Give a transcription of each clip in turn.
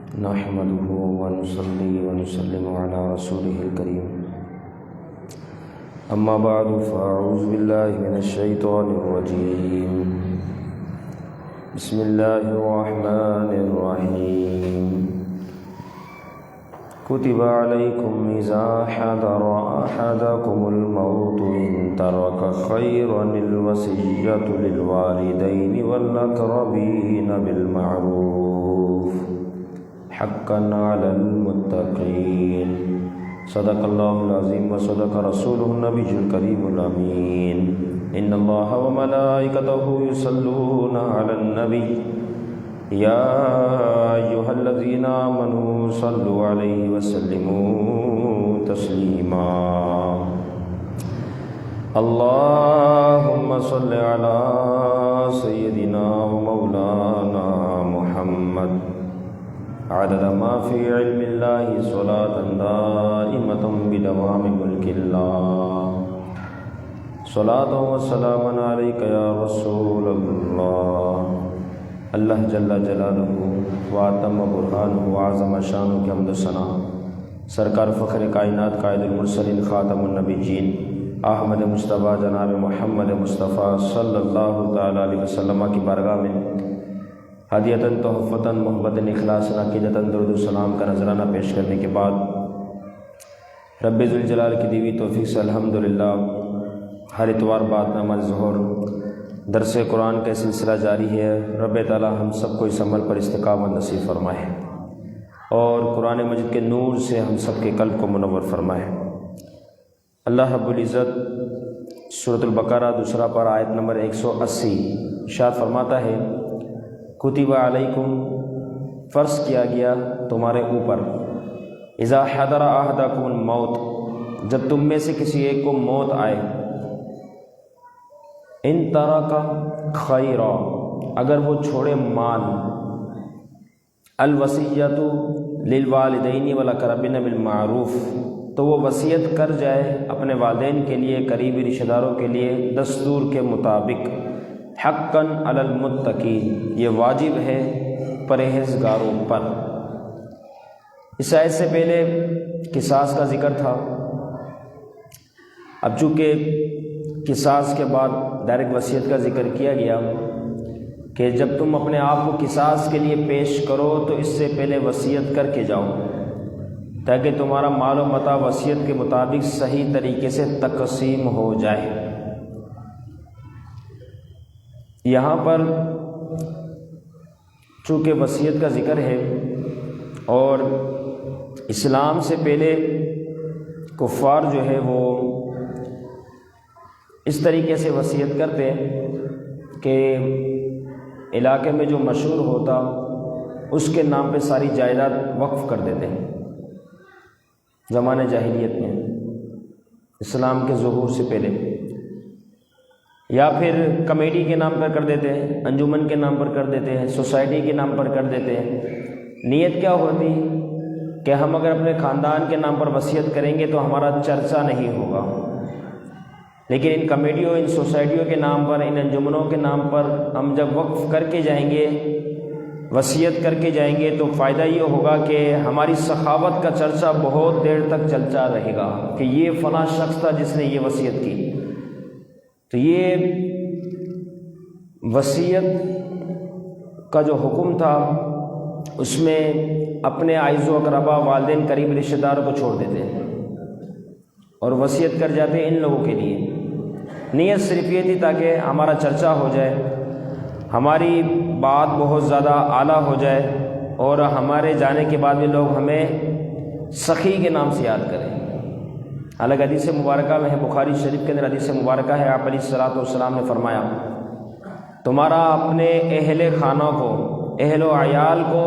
نحمده ونصلي ونسلم على رسوله الكريم أما بعد فأعوذ بالله من الشيطان الرجيم بسم الله الرحمن الرحيم كتب عليكم إذا حضر أحدكم الموت إن ترك خيرا الوصية للوالدين والأقربين بالمعروف حقا على المتقين صدق الله العظيم وصدق رسوله النبي الكريم الأمين إن الله وملائكته يصلون على النبي يا أيها الذين آمنوا صلوا عليه وسلموا تسليما اللهم صل على سيدنا ومولانا محمد عدد ما في علم الله صلاة دائمة بدوام ملك الله صلاة وسلام عليك يا رسول الله اللہ جل جلالہ واتم برہانہ وعظم شانہ کی حمد و ثنا سرکار فخر کائنات قائد المرسلین خاتم النبیین احمد مصطفیٰ جناب محمد مصطفیٰ صلی اللہ تعالیٰ علیہ وسلم کی بارگاہ میں ہدیۃً تحفۃً محبتاً اخلاصاً عقیدتاً درود و سلام کا نذرانہ پیش کرنے کے بعد رب ذوالجلال کی دی ہوئی توفیق سے الحمدللہ ہر اتوار بعد نماز ظہر درس قرآن کا سلسلہ جاری ہے۔ رب تعالی ہم سب کو اس عمل پر استقامت نصیب فرمائے اور قرآن مجید کے نور سے ہم سب کے قلب کو منور فرمائے۔ اللہ رب العزت سورۃ البقرہ دوسرا پارہ آیت نمبر 180 ارشاد فرماتا ہے کتب علیکم فرض کیا گیا تمہارے اوپر اذا حضر احدکم الموت جب تم میں سے کسی ایک کو موت آئے ان ترک خیرا اگر وہ چھوڑے مال الوصیۃ للوالدین والاقربین بالمعروف تو وہ وصیت کر جائے اپنے والدین کے لیے قریبی رشتہ داروں کے لیے دستور کے مطابق حقاً علی المتقین یہ واجب ہے پرہیزگاروں پر۔ اس آیت سے پہلے قصاص کا ذکر تھا، اب چونکہ قصاص کے بعد ڈائریکٹ وصیت کا ذکر کیا گیا کہ جب تم اپنے آپ کو قصاص کے لیے پیش کرو تو اس سے پہلے وصیت کر کے جاؤ تاکہ تمہارا مال و متاع وصیت کے مطابق صحیح طریقے سے تقسیم ہو جائے۔ یہاں پر چونکہ وصیت کا ذکر ہے اور اسلام سے پہلے کفار جو ہے وہ اس طریقے سے وصیت کرتے کہ علاقے میں جو مشہور ہوتا اس کے نام پہ ساری جائیداد وقف کر دیتے ہیں زمانے جاہلیت میں اسلام کے ظہور سے پہلے، یا پھر کمیٹی کے نام پر کر دیتے ہیں، انجمن کے نام پر کر دیتے ہیں، سوسائٹی کے نام پر کر دیتے ہیں۔ نیت کیا ہوتی کہ ہم اگر اپنے خاندان کے نام پر وصیت کریں گے تو ہمارا چرچا نہیں ہوگا، لیکن ان کمیٹیوں ان سوسائٹیوں کے نام پر ان انجمنوں کے نام پر ہم جب وقف کر کے جائیں گے وصیت کر کے جائیں گے تو فائدہ یہ ہوگا کہ ہماری سخاوت کا چرچا بہت دیر تک چلتا رہے گا کہ یہ فلاں شخص تھا جس نے یہ وصیت کی۔ تو یہ وصیت کا جو حکم تھا اس میں اپنے اعز و اقربا والدین قریب رشتہ داروں کو چھوڑ دیتے ہیں اور وصیت کر جاتے ہیں ان لوگوں کے لیے۔ نیت صرف یہ تھی تاکہ ہمارا چرچا ہو جائے، ہماری بات بہت زیادہ اعلیٰ ہو جائے اور ہمارے جانے کے بعد بھی لوگ ہمیں سخی کے نام سے یاد کریں۔ حالانکہ حدیث مبارکہ میں ہے، بخاری شریف کے اندر حدیث مبارکہ ہے، آپ علیہ الصلوۃ والسلام نے فرمایا تمہارا اپنے اہل خانہ کو اہل و عیال کو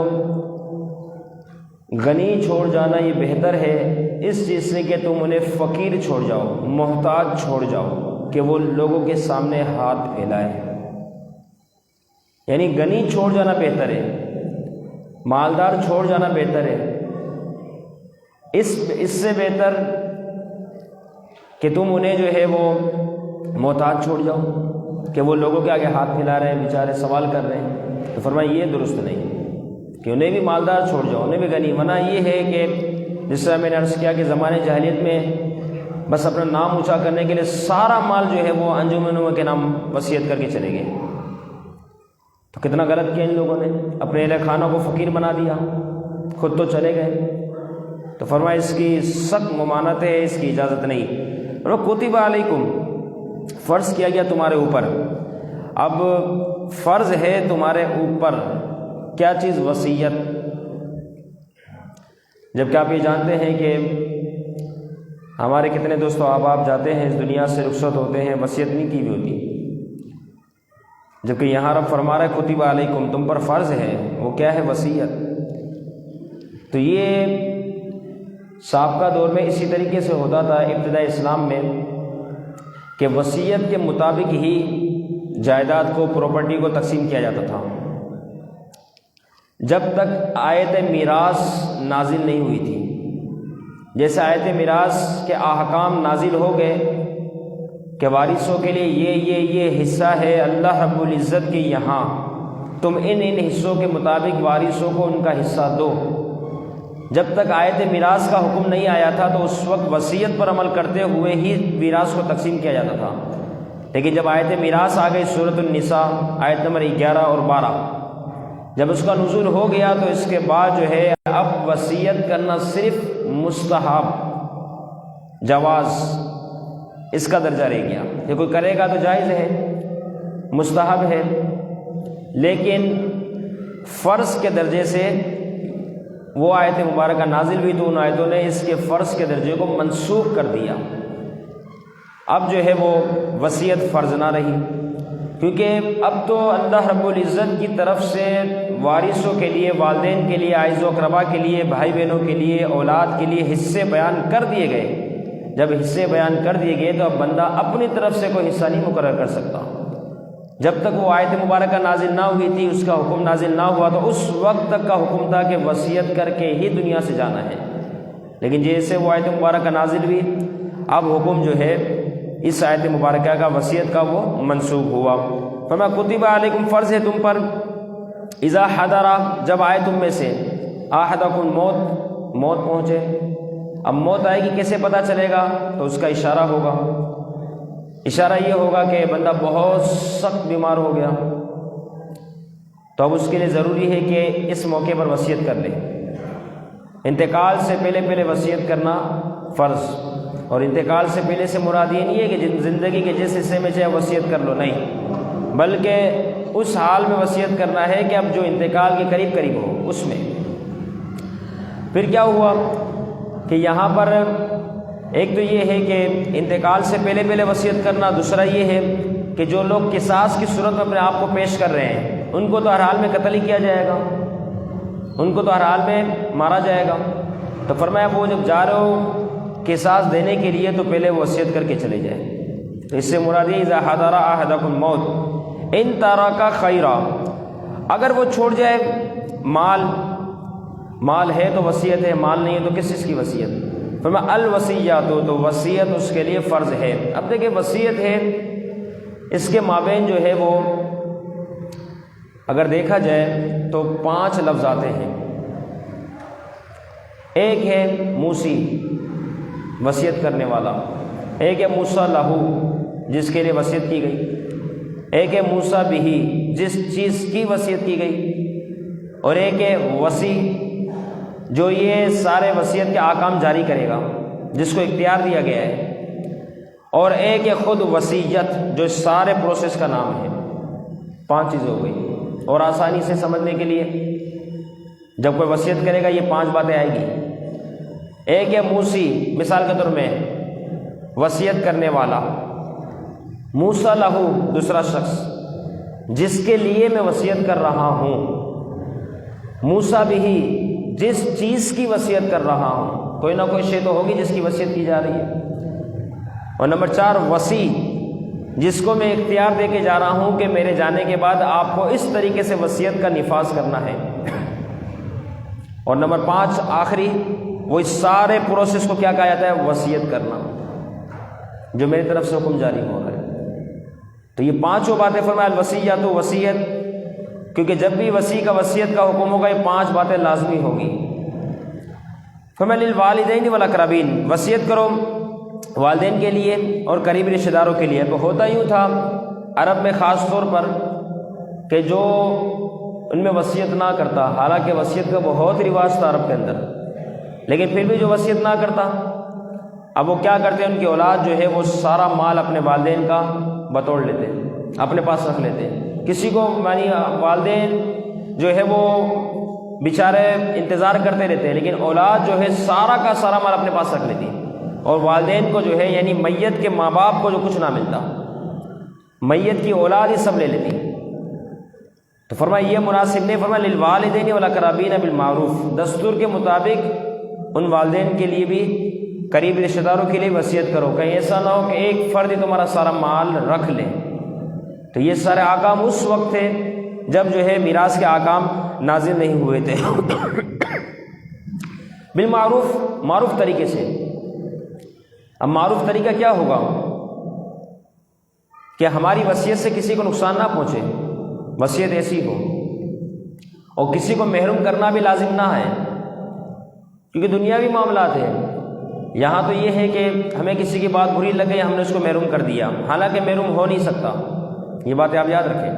غنی چھوڑ جانا یہ بہتر ہے اس چیز سے کہ تم انہیں فقیر چھوڑ جاؤ، محتاج چھوڑ جاؤ کہ وہ لوگوں کے سامنے ہاتھ پھیلائے۔ یعنی غنی چھوڑ جانا بہتر ہے، مالدار چھوڑ جانا بہتر ہے، اس سے بہتر کہ تم انہیں جو ہے وہ محتاج چھوڑ جاؤ کہ وہ لوگوں کے آگے ہاتھ پھیلا رہے ہیں، بیچارے سوال کر رہے ہیں۔ تو فرمایا یہ درست نہیں، کہ انہیں بھی مالدار چھوڑ جاؤ، انہیں بھی غنی. ورنہ یہ ہے کہ جس طرح میں نے عرض کیا کہ زمانے جاہلیت میں بس اپنا نام اونچا کرنے کے لیے سارا مال جو ہے وہ انجمنوں کے نام وصیت کر کے چلے گئے. تو کتنا غلط کیا ان لوگوں نے، اپنے اہل خانہ کو فقیر بنا دیا، خود تو چلے گئے. تو فرمایا اس کی سخت ممانعت ہے، اس کی اجازت نہیں. اور کتب علیکم، فرض کیا گیا تمہارے اوپر. اب فرض ہے تمہارے اوپر کیا چیز؟ وصیت. جبکہ آپ یہ جانتے ہیں کہ ہمارے کتنے دوست و احباب جاتے ہیں اس دنیا سے رخصت ہوتے ہیں، وصیت نہیں کی ہوئی ہوتی. جبکہ یہاں رب فرما رہا ہے کتب علیکم، تم پر فرض ہے. وہ کیا ہے؟ وصیت. تو یہ سابقہ دور میں اسی طریقے سے ہوتا تھا ابتدائی اسلام میں کہ وصیت کے مطابق ہی جائیداد کو، پراپرٹی کو تقسیم کیا جاتا تھا، جب تک آیت میراث نازل نہیں ہوئی تھی. جیسے آیت میراث کے احکام نازل ہو گئے کہ وارثوں کے لیے یہ حصہ ہے اللہ رب العزت کے یہاں، تم ان حصوں کے مطابق وارثوں کو ان کا حصہ دو. جب تک آیت میراث کا حکم نہیں آیا تھا تو اس وقت وصیت پر عمل کرتے ہوئے ہی میراث کو تقسیم کیا جاتا تھا. لیکن جب آیت میراث آ گئی سورۃ النساء آیت نمبر 11 اور 12، جب اس کا نزول ہو گیا تو اس کے بعد جو ہے اب وصیت کرنا صرف مستحب، جواز، اس کا درجہ رہ گیا. کہ کوئی کرے گا تو جائز ہے، مستحب ہے. لیکن فرض کے درجے سے وہ آیت مبارکہ نازل ہوئی تو ان آیتوں نے اس کے فرض کے درجے کو منسوخ کر دیا. اب جو ہے وہ وصیت فرض نہ رہی، کیونکہ اب تو اللہ رب العزت کی طرف سے وارثوں کے لیے، والدین کے لیے، اعز و اقربا کے لیے، بھائی بہنوں کے لیے، اولاد کے لیے حصے بیان کر دیے گئے. جب حصے بیان کر دیے گئے تو اب بندہ اپنی طرف سے کوئی حصہ نہیں مقرر کر سکتا. جب تک وہ آیت مبارکہ نازل نہ ہوئی تھی، اس کا حکم نازل نہ ہوا، تو اس وقت تک کا حکم تھا کہ وصیت کر کے ہی دنیا سے جانا ہے. لیکن جیسے وہ آیت مبارکہ نازل ہوئی، اب حکم جو ہے اس آیت مبارکہ کا، وصیت کا، وہ منسوخ ہوا. فرمایا کتب علیکم، فرض ہے تم پر، اذا حضر، جب آئے تم میں سے، احدکم الموت، موت پہنچے. اب موت آئے گی کیسے پتہ چلے گا؟ تو اس کا اشارہ ہوگا. اشارہ یہ ہوگا کہ بندہ بہت سخت بیمار ہو گیا، تو اب اس کے لیے ضروری ہے کہ اس موقع پر وصیت کر لے. انتقال سے پہلے وصیت کرنا فرض. اور انتقال سے پہلے سے مراد یہ نہیں ہے کہ زندگی کے جس حصے میں چاہے وصیت کر لو، نہیں، بلکہ اس حال میں وصیت کرنا ہے کہ اب جو انتقال کے قریب ہو اس میں. پھر کیا ہوا کہ یہاں پر ایک تو یہ ہے کہ انتقال سے پہلے وصیت کرنا، دوسرا یہ ہے کہ جو لوگ قصاص کی صورت میں اپنے آپ کو پیش کر رہے ہیں ان کو تو ہر حال میں قتل ہی کیا جائے گا، ان کو تو ہر حال میں مارا جائے گا. تو فرمایا وہ جب جا رہے ہو قصاص دینے کے لیے تو پہلے وصیت کر کے چلے جائیں. تو اس سے مراد یہ اذا حضر احدکم الموت ان ترک خیرا، اگر وہ چھوڑ جائے مال ہے تو وصیت ہے، مال نہیں ہے تو کس چیز کی وصیت؟ فرمایا الوصیات، تو وصیت اس کے لیے فرض ہے. اب دیکھیں وصیت ہے، اس کے مابین جو ہے وہ اگر دیکھا جائے تو 5 لفظ آتے ہیں. ایک ہے موسی، وصیت کرنے والا. ایک ہے موسیٰ لہو، جس کے لیے وصیت کی گئی. ایک ہے موسیٰ بہی، جس چیز کی وصیت کی گئی. اور ایک ہے وصی، جو یہ سارے وصیت کے احکام جاری کرے گا، جس کو اختیار دیا گیا ہے. اور ایک ہے خود وصیت، جو سارے پروسیس کا نام ہے. 5 چیزیں ہو گئی. اور آسانی سے سمجھنے کے لیے جب کوئی وصیت کرے گا یہ 5 باتیں آئے گی. ایک ہے موسی، مثال کے طور میں وصیت کرنے والا. موسیٰ لہو، دوسرا شخص جس کے لیے میں وصیت کر رہا ہوں. موسیٰ بہی، جس چیز کی وصیت کر رہا ہوں، کوئی نہ کوئی شے تو ہوگی جس کی وصیت کی جا رہی ہے. اور نمبر 4 وصی، جس کو میں اختیار دے کے جا رہا ہوں کہ میرے جانے کے بعد آپ کو اس طریقے سے وصیت کا نفاذ کرنا ہے. اور نمبر 5 آخری، وہ اس سارے پروسیس کو کیا کہا جاتا ہے؟ وصیت کرنا، جو میری طرف سے حکم جاری ہو رہا ہے. تو یہ 5 باتیں فرمایا الوصیۃ، وصیت، کیونکہ جب بھی وصی کا وصیت کا حکم ہوگا یہ 5 باتیں لازمی ہوگی۔ فَمَن لِلْوَالِدَيْنِ وَالْأَقْرَبِينَ، وصیت کرو والدین کے لیے اور قریبی رشتہ داروں کے لیے۔ تو ہوتا یوں تھا عرب میں خاص طور پر کہ جو ان میں وصیت نہ کرتا، حالانکہ وصیت کا بہت رواج تھا عرب کے اندر، لیکن پھر بھی جو وصیت نہ کرتا، اب وہ کیا کرتے ہیں، ان کی اولاد جو ہے وہ سارا مال اپنے والدین کا بتوڑ لیتے، اپنے پاس رکھ لیتے۔ کسی کو یعنی والدین جو ہے وہ بیچارے انتظار کرتے رہتے ہیں، لیکن اولاد جو ہے سارا کا سارا مال اپنے پاس رکھ لیتی، اور والدین کو جو ہے یعنی میت کے ماں باپ کو جو کچھ نہ ملتا، میت کی اولاد ہی سب لے لیتی۔ تو فرمایا یہ مناسب نہیں، فرمایا للوالدین والاقربین بالمعروف، دستور کے مطابق ان والدین کے لیے بھی قریبی رشتہ داروں کے لیے وصیت کرو، کہیں ایسا نہ ہو کہ ایک فرد ہی تمہارا سارا مال رکھ لے۔ تو یہ سارے احکام اس وقت تھے جب جو ہے میراث کے احکام نازل نہیں ہوئے تھے۔ بالمعروف، معروف طریقے سے۔ اب معروف طریقہ کیا ہوگا کہ ہماری وصیت سے کسی کو نقصان نہ پہنچے، وصیت ایسی ہو، اور کسی کو محروم کرنا بھی لازم نہ ہے، کیونکہ دنیاوی معاملات ہیں۔ یہاں تو یہ ہے کہ ہمیں کسی کی بات بری لگ گئی، ہم نے اس کو محروم کر دیا، حالانکہ محروم ہو نہیں سکتا۔ یہ باتیں آپ یاد رکھیں۔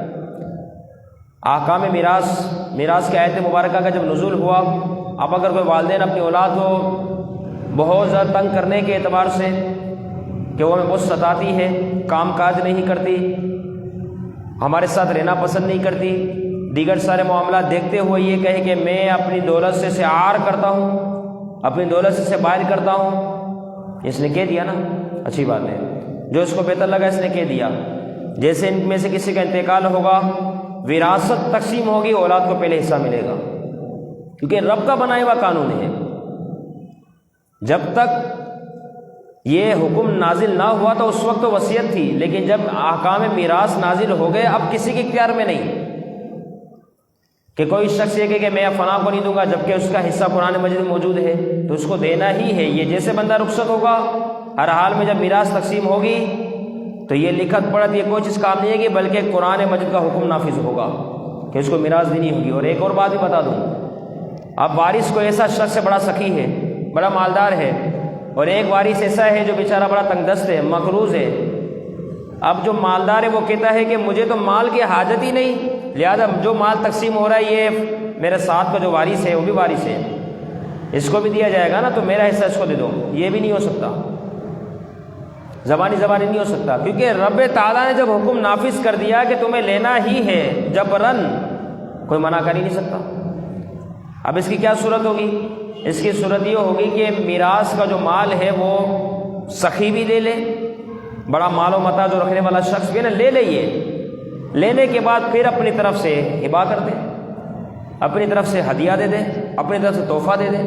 احکام میراث کی آیت مبارکہ کا جب نزول ہوا، اب اگر کوئی والدین اپنی اولاد کو بہت زیادہ تنگ کرنے کے اعتبار سے کہ وہ ہمیں بہت ستاتی ہے، کام کاج نہیں کرتی، ہمارے ساتھ رہنا پسند نہیں کرتی، دیگر سارے معاملات دیکھتے ہوئے یہ کہے کہ میں اپنی دولت سے عار کرتا ہوں، اپنی دولت سے باہر کرتا ہوں، اس نے کہہ دیا نا، اچھی بات ہے، جو اس کو بہتر لگا اس نے کہہ دیا۔ جیسے ان میں سے کسی کا انتقال ہوگا، وراثت تقسیم ہوگی، اولاد کو پہلے حصہ ملے گا، کیونکہ رب کا بنایا ہوا قانون ہے۔ جب تک یہ حکم نازل نہ ہوا تو اس وقت تو وصیت تھی، لیکن جب احکام میراث نازل ہو گئے اب کسی کے اختیار میں نہیں کہ کوئی شخص یہ کہ میں فلاں کو نہیں دوں گا، جبکہ اس کا حصہ قرآن مجید میں موجود ہے تو اس کو دینا ہی ہے۔ یہ جیسے بندہ رخصت ہوگا، ہر حال میں جب میراث تقسیم ہوگی تو یہ لکھت پڑھت یہ کوئی چیز کام نہیں ہے گی، بلکہ قرآن مجید کا حکم نافذ ہوگا کہ اس کو میراث دینی ہوگی۔ اور ایک اور بات بھی بتا دوں، اب وارث کو ایسا شخص سے بڑا سخی ہے، بڑا مالدار ہے، اور ایک وارث ایسا ہے جو بیچارہ بڑا تنگ دست ہے، مقروض ہے۔ اب جو مالدار ہے وہ کہتا ہے کہ مجھے تو مال کی حاجت ہی نہیں، لہذا جو مال تقسیم ہو رہا ہے یہ میرے ساتھ کا جو وارث ہے وہ بھی وارث ہے، اس کو بھی دیا جائے گا نا، تو میرا حصہ اس کو دے دو۔ یہ بھی نہیں ہو سکتا، زبانی نہیں ہو سکتا، کیونکہ رب تعالیٰ نے جب حکم نافذ کر دیا کہ تمہیں لینا ہی ہے جبرن، کوئی منع کر ہی نہیں سکتا۔ اب اس کی کیا صورت ہوگی؟ اس کی صورت یہ ہوگی کہ میراث کا جو مال ہے وہ سخی بھی لے لے، بڑا مال و متاع جو رکھنے والا شخص بھی نا لے لے، یہ لینے کے بعد پھر اپنی طرف سے ہبہ کر دے، اپنی طرف سے ہدیہ دے دے، اپنی طرف سے تحفہ دے دے۔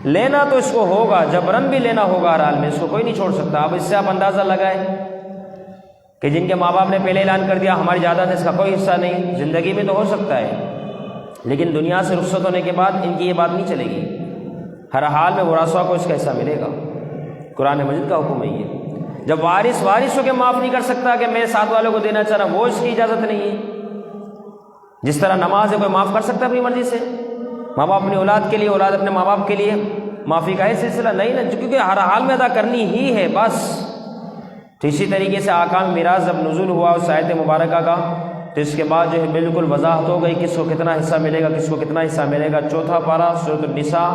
لینا تو اس کو ہوگا، جبرن بھی لینا ہوگا، ہر حال میں اس کو کوئی نہیں چھوڑ سکتا۔ اب اس سے آپ اندازہ لگائیں کہ جن کے ماں باپ نے پہلے اعلان کر دیا ہماری جائیداد ہے، اس کا کوئی حصہ نہیں، زندگی میں تو ہو سکتا ہے، لیکن دنیا سے رخصت ہونے کے بعد ان کی یہ بات نہیں چلے گی، ہر حال میں ورثاء کو اس کا حصہ ملے گا۔ قرآن مجید کا حکم ہے یہ۔ جب وارث ہو کے معاف نہیں کر سکتا کہ میں ساتھ والوں کو دینا چاہ رہا ہوں، وہ اس کی اجازت نہیں ہے۔ جس طرح نماز ہے کوئی معاف کر سکتا ہے اپنی مرضی سے، ماں باپ اپنی اولاد کے لیے، اولاد اپنے ماں باپ کے لیے معافی کا ہے سلسلہ نہیں نا، کیونکہ ہر حال میں ادا کرنی ہی ہے بس۔ تو اسی طریقے سے احکام میراث جب نزول ہوا اس آیت مبارکہ کا، تو اس کے بعد جو ہے بالکل وضاحت ہو گئی کس کو کتنا حصہ ملے گا، کس کو کتنا حصہ ملے گا۔ چوتھا پارہ سورۃ النساء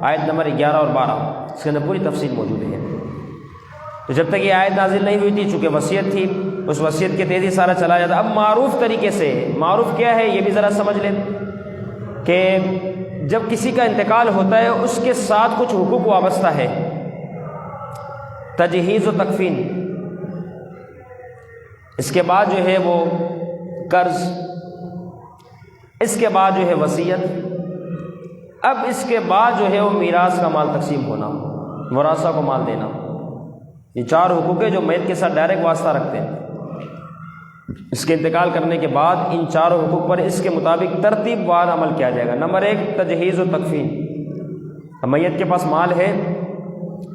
آیت نمبر 11 اور 12، اس کے اندر پوری تفصیل موجود ہے۔ تو جب تک یہ آیت نازل نہیں ہوئی تھی، چونکہ وصیت تھی، اس وصیت کے تحت ہی سارا چلا جاتا۔ اب معروف طریقے سے، معروف کیا ہے یہ بھی ذرا سمجھ لیں کہ جب کسی کا انتقال ہوتا ہے اس کے ساتھ کچھ حقوق وابستہ ہے، تجہیز و تکفین، اس کے بعد جو ہے وہ قرض، اس کے بعد جو ہے وصیت، اب اس کے بعد جو ہے وہ میراث کا مال تقسیم ہونا، ورثاء کو مال دینا۔ یہ 4 حقوق ہیں جو میت کے ساتھ ڈائریکٹ واسطہ رکھتے ہیں۔ اس کے انتقال کرنے کے بعد ان 4 حقوق پر اس کے مطابق ترتیب وار عمل کیا جائے گا۔ نمبر 1 تجہیز و تکفین، میت کے پاس مال ہے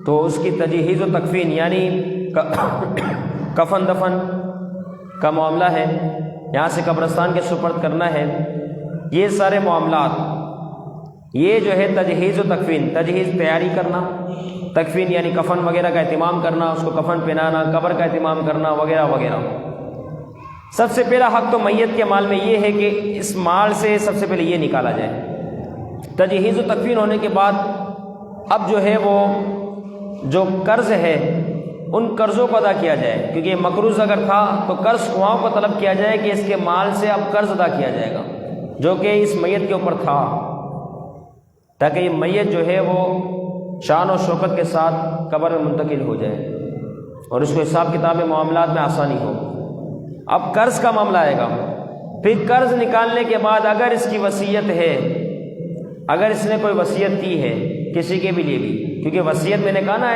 تو اس کی تجہیز و تکفین یعنی کفن دفن کا معاملہ ہے، یہاں سے قبرستان کے سپرد کرنا ہے، یہ سارے معاملات، یہ جو ہے تجہیز و تکفین، تجہیز تیاری کرنا، تکفین یعنی کفن وغیرہ کا اہتمام کرنا، اس کو کفن پہنانا، قبر کا اہتمام کرنا وغیرہ وغیرہ۔ سب سے پہلا حق تو میت کے مال میں یہ ہے کہ اس مال سے سب سے پہلے یہ نکالا جائے۔ تجہیز و تکفین ہونے کے بعد اب جو ہے وہ جو قرض ہے ان قرضوں کو ادا کیا جائے، کیونکہ مقروض اگر تھا تو قرض خواہوں کو طلب کیا جائے کہ اس کے مال سے اب قرض ادا کیا جائے گا جو کہ اس میت کے اوپر تھا، تاکہ یہ میت جو ہے وہ شان و شوکت کے ساتھ قبر میں منتقل ہو جائے اور اس کو حساب کتاب معاملات میں آسانی ہو۔ اب قرض کا معاملہ آئے گا، پھر قرض نکالنے کے بعد اگر اس کی وصیت ہے، اگر اس نے کوئی وصیت کی ہے کسی کے بھی لیے بھی، کیونکہ وصیت میں نے کہا نا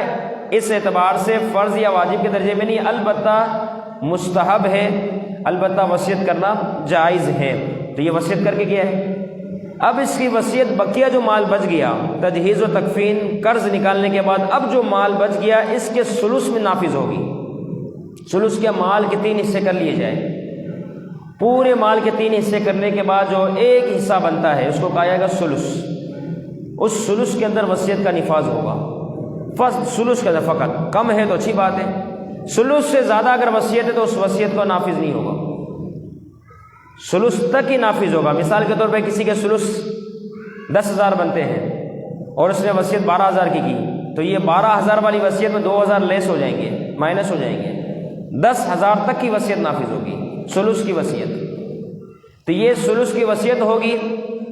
اس اعتبار سے فرض یا واجب کے درجے میں نہیں، البتہ مستحب ہے، البتہ وصیت کرنا جائز ہے، تو یہ وصیت کر کے کیا ہے۔ اب اس کی وصیت بقیہ جو مال بچ گیا، تجہیز و تکفین قرض نکالنے کے بعد اب جو مال بچ گیا اس کے ثلث میں نافذ ہوگی۔ ثلث کے مال کے 3 حصے کر لیے جائیں، پورے مال کے 3 حصے کرنے کے بعد جو ایک حصہ بنتا ہے اس کو کہا جائے گا ثلث۔ اس ثلث کے اندر وصیت کا نفاذ ہوگا، ثلث کے اندر فقط، کم ہے تو اچھی بات ہے، ثلث سے زیادہ اگر وصیت ہے تو اس وصیت کو نافذ نہیں ہوگا، ثلث تک ہی نافذ ہوگا۔ مثال کے طور پہ کسی کے ثلث 10,000 بنتے ہیں اور اس نے وصیت 12,000 کی تو یہ 12,000 والی وصیت میں 2,000 لیس ہو جائیں گے، مائنس ہو جائیں گے، 10,000 تک کی وصیت نافذ ہوگی، ثلث کی وصیت۔ تو یہ ثلث کی وصیت ہوگی۔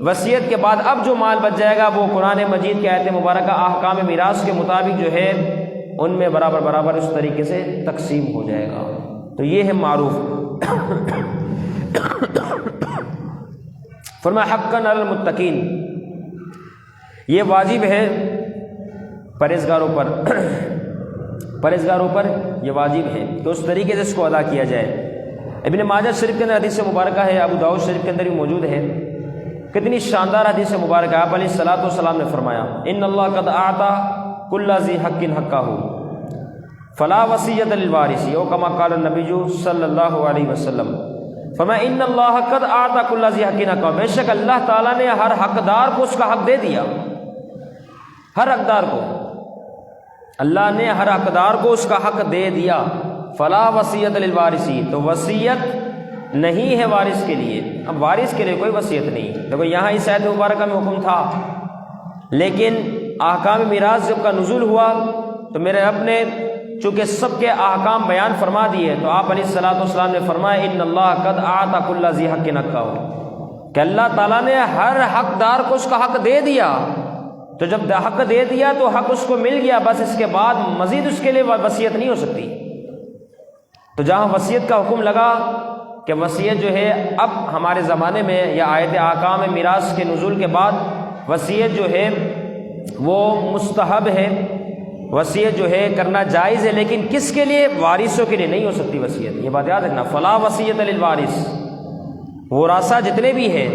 وصیت کے بعد اب جو مال بچ جائے گا وہ قرآن مجید کی آیت مبارکہ احکام میراث کے مطابق جو ہے ان میں برابر برابر اس طریقے سے تقسیم ہو جائے گا۔ تو یہ ہے معروف۔ فرمایا حقاً علی المتقین، یہ واجب ہے پرہیزگاروں پر، پرہیزگاروں پر یہ واجب ہے کہ اس طریقے سے اس کو ادا کیا جائے۔ ابن ماجہ شریف کے اندر حدیث مبارکہ ہے، ابو داؤد شریف کے اندر بھی موجود ہے، کتنی شاندار حدیث مبارکہ۔ آپ علیہ الصلوۃ والسلام نے فرمایا ان اللہ قد اعطى كل ذی حق حقہ فلا وصیۃ للوارث، او کما قال النبی صلی اللہ علیہ وسلم۔ فرمایا ان اللہ قد اعطى كل ذی حق حقہ، بے شک اللہ تعالیٰ نے ہر حقدار کو اس کا حق دے دیا، ہر حقدار کو اللہ نے ہر حقدار کو اس کا حق دے دیا۔ فلا وصیۃ للوارث، تو وصیت نہیں ہے وارث کے لیے، اب وارث کے لیے کوئی وصیت نہیں۔ دیکھو یہاں اس آیت مبارکہ میں حکم تھا، لیکن احکام میراث جب کا نزول ہوا تو میرے رب نے چونکہ سب کے احکام بیان فرما دیے تو آپ علیہ الصلوۃ والسلام نے فرمایا ان اللہ قد اعطى كل ذی حق حقہ، کہ اللہ تعالیٰ نے ہر حقدار کو اس کا حق دے دیا۔ تو جب حق دے دیا تو حق اس کو مل گیا، بس اس کے بعد مزید اس کے لیے وصیت نہیں ہو سکتی۔ تو جہاں وصیت کا حکم لگا کہ وصیت جو ہے اب ہمارے زمانے میں یا آیت احکام میراث کے نزول کے بعد وصیت جو ہے وہ مستحب ہے، وصیت جو ہے کرنا جائز ہے، لیکن کس کے لیے؟ وارثوں کے لیے نہیں ہو سکتی وصیت، یہ بات یاد رکھنا۔ فلا وصیت للوارث، وراثہ جتنے بھی ہیں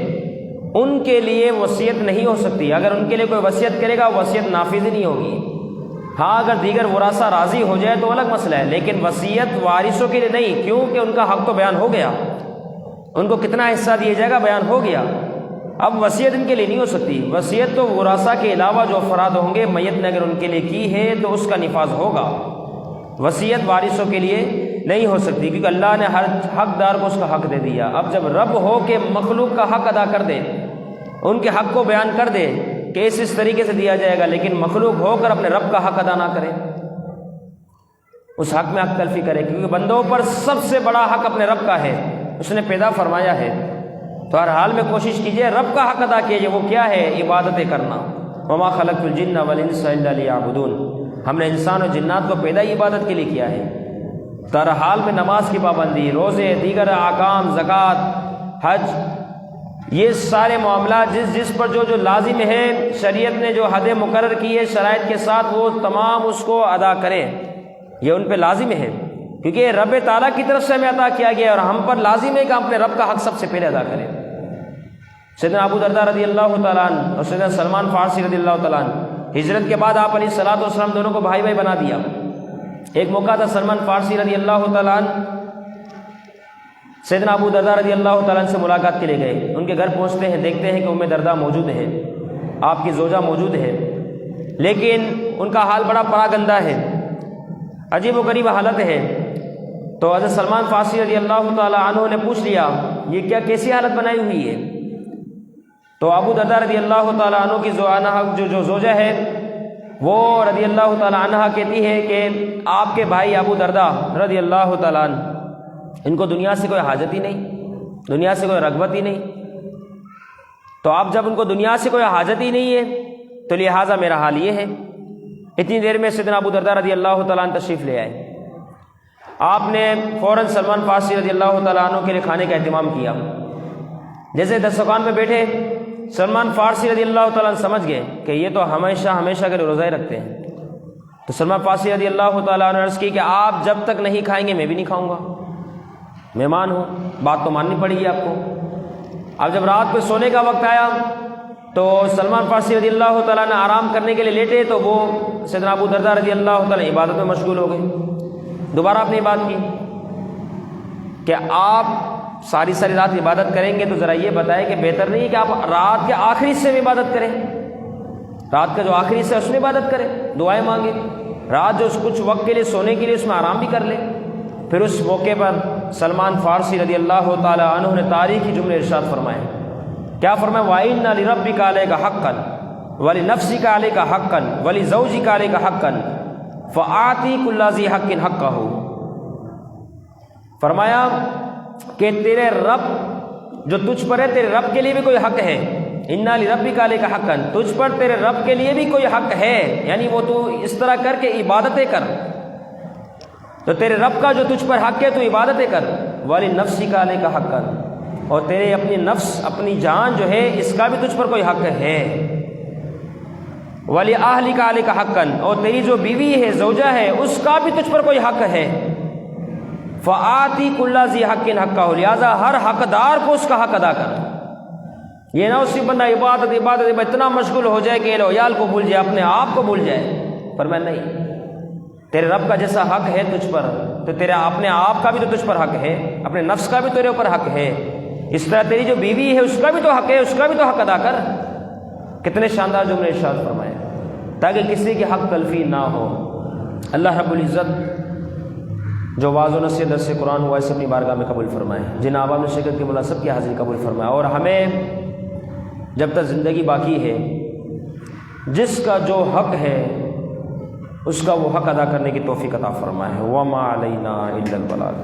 ان کے لیے وصیت نہیں ہو سکتی، اگر ان کے لیے کوئی وصیت کرے گا وصیت نافذ نہیں ہوگی۔ ہاں اگر دیگر وراثہ راضی ہو جائے تو الگ مسئلہ ہے، لیکن وصیت وارثوں کے لیے نہیں، کیونکہ ان کا حق تو بیان ہو گیا، ان کو کتنا حصہ دیا جائے گا بیان ہو گیا، اب وصیت ان کے لیے نہیں ہو سکتی۔ وصیت تو وراثہ کے علاوہ جو افراد ہوں گے، میت نے اگر ان کے لیے کی ہے تو اس کا نفاذ ہوگا، وصیت وارثوں کے لیے نہیں ہو سکتی، کیونکہ اللہ نے ہر حقدار کو اس کا حق دے دیا۔ اب جب رب ہو کے مخلوق کا حق ادا کر دے، ان کے حق کو بیان کر دے کہ اس طریقے سے دیا جائے گا، لیکن مخلوق ہو کر اپنے رب کا حق ادا نہ کرے، اس حق میں حق تلفی کرے، کیونکہ بندوں پر سب سے بڑا حق اپنے رب کا ہے، اس نے پیدا فرمایا ہے، تو ہر حال میں کوشش کیجئے رب کا حق ادا کیجئے۔ وہ کیا ہے؟ عبادتیں کرنا۔ وما خلقت الجن والانس الا لیعبدون، ہم نے انسان اور جنات کو پیدا ہی عبادت کے لیے کیا ہے۔ تو ہر حال میں نماز کی پابندی، روزے، دیگر احکام، زکوٰۃ، حج، یہ سارے معاملات جس پر جو لازم ہے، شریعت نے جو حد مقرر کی ہے شرائط کے ساتھ، وہ تمام اس کو ادا کریں، یہ ان پہ لازم ہے، کیونکہ یہ رب تعالیٰ کی طرف سے ہمیں عطا کیا گیا ہے اور ہم پر لازم ہے کہ ہم اپنے رب کا حق سب سے پہلے ادا کریں۔ سیدنا ابو درداء رضی اللہ تعالیٰ عنہ اور سیدنا سلمان فارسی رضی اللہ تعالیٰ عنہ، ہجرت کے بعد آپ علیہ الصلوۃ والسلام دونوں کو بھائی بھائی بنا دیا۔ ایک موقع تھا سلمان فارسی رضی اللہ تعالیٰ عنہ سیدنا ابو درداء رضی اللہ تعالیٰ عنہ سے ملاقات کے لیے گئے. ان کے گھر پہنچتے ہیں، دیکھتے ہیں کہ ام درداء موجود ہے، آپ کی زوجہ موجود ہے، لیکن ان کا حال بڑا پراگندہ ہے، عجیب و غریب حالت ہے. تو حضرت سلمان فارسی رضی اللہ تعالیٰ عنہ نے پوچھ لیا یہ کیا کیسی حالت بنائی ہوئی ہے؟ تو ابو درداء رضی اللہ تعالیٰ عنہ کی جو زوجہ ہے وہ رضی اللہ تعالیٰ عنہ کہتی ہے کہ آپ کے بھائی ابو درداء رضی اللہ تعالیٰ عنہ، ان کو دنیا سے کوئی حاجت ہی نہیں، دنیا سے کوئی رغبت ہی نہیں. تو آپ جب ان کو دنیا سے کوئی حاجت ہی نہیں ہے تو لہٰذا میرا حال یہ ہے. اتنی دیر میں سیدنا ابو درداء رضی اللہ تعالیٰ عنہ تشریف لے آئے. آپ نے فوراً سلمان فارسی رضی اللہ تعالیٰ عنہ کے لیے کھانے کا اہتمام کیا. جیسے دسترخوان پہ بیٹھے سلمان فارسی رضی اللہ تعالیٰ عنہ سمجھ گئے کہ یہ تو ہمیشہ کے لیے روزہ ہی رکھتے ہیں. تو سلمان فارسی رضی اللہ تعالیٰ عنہ نے عرض کی کہ آپ جب تک نہیں کھائیں گے میں بھی نہیں کھاؤں گا، مہمان ہوں، بات تو ماننی پڑے گی آپ کو. اب جب رات کو سونے کا وقت آیا تو سلمان فارسی رضی اللہ تعالیٰ نے آرام کرنے کے لیے لیٹے تو وہ سیدنا ابو درداء رضی اللہ تعالیٰ عبادت میں مشغول ہو گئے. دوبارہ آپ نے بات کی کہ آپ ساری رات عبادت کریں گے تو ذرا یہ بتائیں کہ بہتر نہیں ہے کہ آپ رات کے آخری حصے میں عبادت کریں، رات کا جو آخری حصہ ہے اس میں عبادت کریں، دعائیں مانگیں، رات جو کچھ وقت کے لیے سونے کے لیے اس میں آرام بھی کر لیں. پھر اس موقع پر سلمان فارسی رضی اللہ تعالیٰ عنہ نے تاریخی جملے ارشاد فرمائے. کیا فرمایا؟ وَإِنَّ لِرَبِّكَ عَلَيْكَ حَقًّا وَلِنَفْسِكَ عَلَيْكَ حَقًّا وَلِزَوْجِكَ عَلَيْكَ حَقًّا فَآتِ كُلَّ ذِي حَقٍّ حَقَّهُ. فرمایا کہ تیرے رب جو تجھ پر ہے، تیرے رب کے لیے بھی کوئی حق ہے. اِنَّ لِرَبِّكَ عَلَيْكَ حَقًّا، تجھ پر تیرے رب کے لیے بھی کوئی حق ہے، یعنی وہ تو اس طرح کر کے عبادتیں کر. تو تیرے رب کا جو تجھ پر حق ہے تو عبادتیں کر. وَلِنَفْسِكَ عَلَيْكَ حَقًّا، اور تیرے اپنی نفس اپنی جان جو ہے اس کا بھی تجھ پر کوئی حق ہے. وَلِأَهْلِكَ عَلَيْكَ حَقًّا، اور تیری جو بیوی ہے زوجہ ہے اس کا بھی تجھ پر کوئی حق ہے. فَآتِ كُلَّ ذِي حَقٍّ حَقَّهُ، لہٰذا ہر حقدار کو اس کا حق ادا کر. یہ نہ اسی بندہ عبادت اتنا مشغول ہو جائے کہ عیال کو بھول جائے، اپنے آپ کو بھول جائے. پر میں نہیں، تیرے رب کا جیسا حق ہے تجھ پر تو تیرے اپنے آپ کا بھی تو تجھ پر حق ہے، اپنے نفس کا بھی تیرے اوپر حق ہے. اس طرح تیری جو بیوی ہے اس کا بھی تو حق ہے، اس کا بھی تو حق ادا کر. کتنے شاندار جملے ارشاد فرمائے تاکہ کسی کی حق تلفی نہ ہو. اللہ رب العزت جو واعظ و نصیحت درس قرآن ہوا اسے اپنی بارگاہ میں قبول فرمائے. جن عوام نے شرکت کی مولا سب کی حاضری قبول فرمائے، اور ہمیں جب تک زندگی باقی ہے جس کا جو حق ہے اس کا وہ حق ادا کرنے کی توفیق عطا فرمائے. وما علینا الا البلاغ.